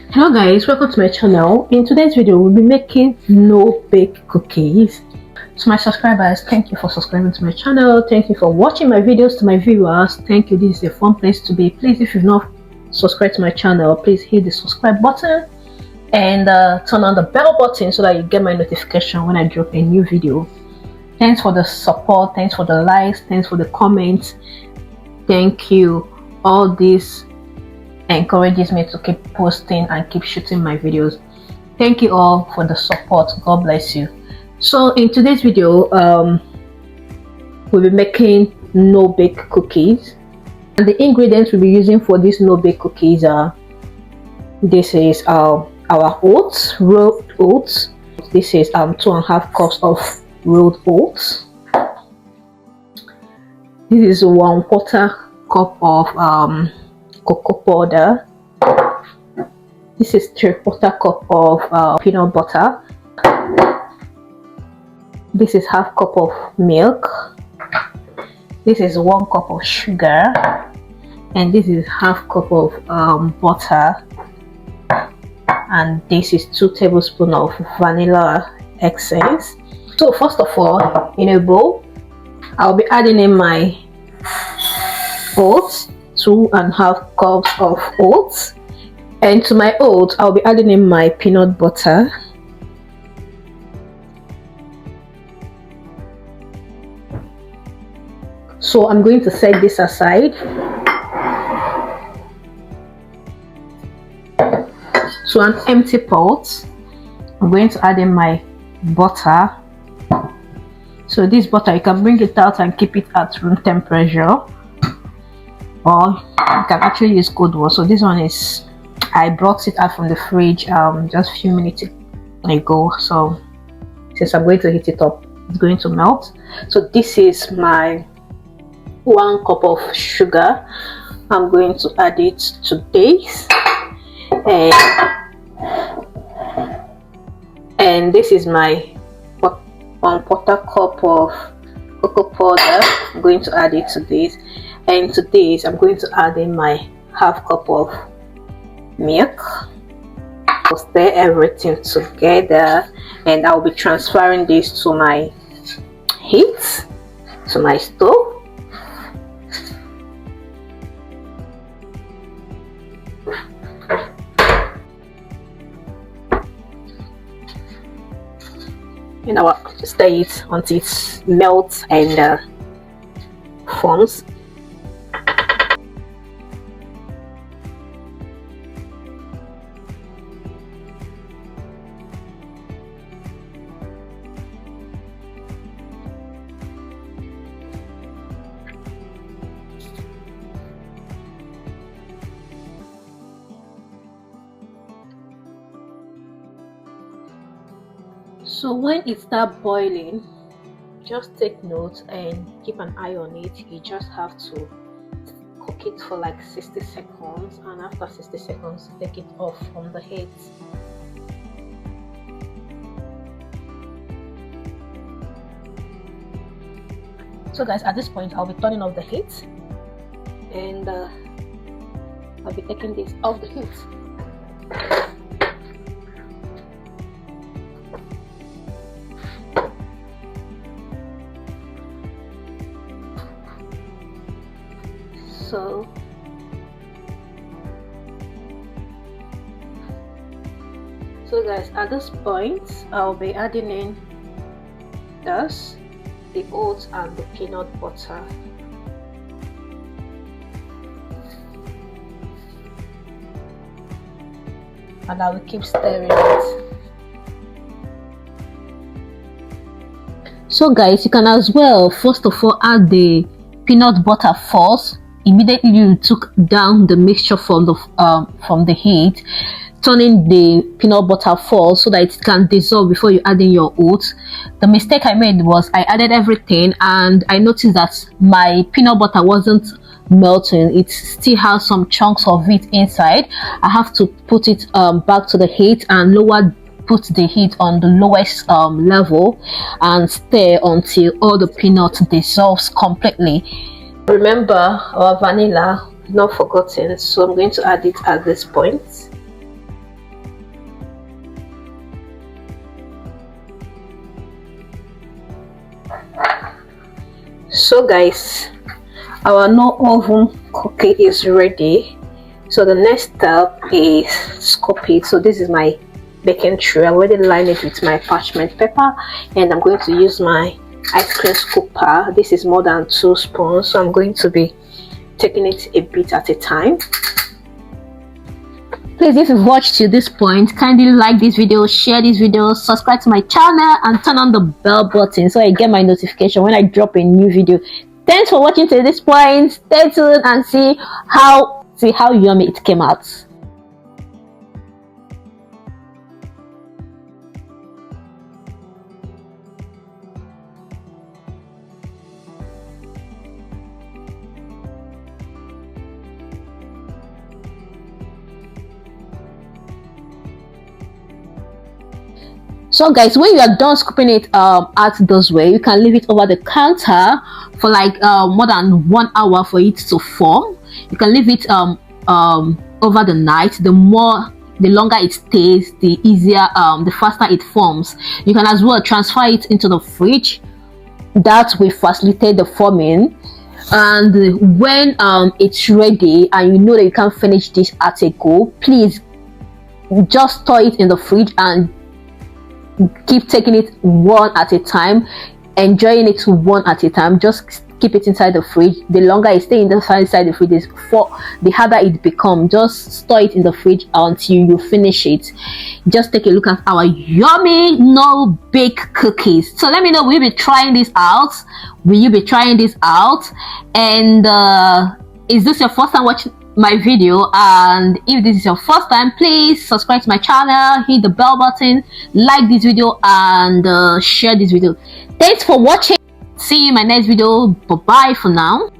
Hello guys, welcome to my channel. In today's video we'll be making no bake cookies. To my subscribers, thank you for subscribing to my channel. Thank you for watching my videos. To my viewers, thank you. This is a fun place to be. Please, if you've not subscribed to my channel, please hit the subscribe button and turn on the bell button so that you get my notification when I drop a new video. Thanks for the support, thanks for the likes, thanks for the comments. Thank you. All this encourages me to keep posting and keep shooting my videos. Thank you all for the support. God bless you. So in today's video we'll be making no bake cookies, and the ingredients we'll be using for these no bake cookies are this is our oats, rolled oats. This is 2.5 cups of rolled oats. This is 1/4 cup of cocoa powder. This is 3/4 cup of peanut butter. This is 1/2 cup of milk. This is 1 cup of sugar, and this is 1/2 cup of butter, and this is 2 tablespoons of vanilla essence. So first of all, in a bowl I'll be adding in my oats, 2.5 cups of oats, and to my oats I'll be adding in my peanut butter. So I'm going to set this aside. So an empty pot, I'm going to add in my butter. So this butter, you can bring it out and keep it at room temperature, or you can actually use cold water. So this one is, I brought it out from the fridge just a few minutes ago. So since I'm going to heat it up, it's going to melt. So this is my 1 cup of sugar. I'm going to add it to this, and this is my 1/4 cup of cocoa powder. I'm going to add it to this, and to this I'm going to add in my 1/2 cup of milk. I'll stir everything together, and I'll be transferring this to my heat, to my stove. And I'll stir it until it melts and forms. So when it starts boiling, just take note and keep an eye on it. You just have to cook it for like 60 seconds, and after 60 seconds take it off from the heat. So guys, at this point I'll be turning off the heat, and I'll be taking this off the heat. So guys, at this point I'll be adding in the oats and the peanut butter. And I will keep stirring it. So guys, you can as well first of all add the peanut butter first. Immediately you took down the mixture from the heat, turning the peanut butter first so that it can dissolve before you add in your oats. The mistake I made was I added everything and I noticed that my peanut butter wasn't melting. It still has some chunks of it inside. I have to put it back to the heat and put the heat on the lowest level and stir until all the peanut dissolves completely. Remember our vanilla, not forgotten, so I'm going to add it at this point. So guys, our no oven cookie is ready. So the next step is scoop it. So this is my baking tray. I already lined it with my parchment paper, and I'm going to use my ice cream scooper. This is more than 2 spoons, so I'm going to be taking it a bit at a time. Please, if you've watched to this point, kindly like this video, share this video, subscribe to my channel, and turn on the bell button so I get my notification when I drop a new video. Thanks for watching to this point. Stay tuned and see how yummy it came out. So guys, when you are done scooping it out this way, you can leave it over the counter for like more than 1 hour for it to form. You can leave it over the night. The longer it stays, the easier, the faster it forms. You can as well transfer it into the fridge. That will facilitate the forming. And when it's ready and you know that you can't finish this at a go, please just store it in the fridge and keep taking it one at a time, enjoying it one at a time. Just keep it inside the fridge. The longer it stays inside the fridge, the harder it becomes. Just store it in the fridge until you finish it. Just take a look at our yummy no bake cookies. So let me know, will you be trying this out? Will you be trying this out? And is this your first time watching my video? And if this is your first time, please subscribe to my channel, hit the bell button, like this video, and share this video. Thanks for watching. See you in my next video. Bye bye for now.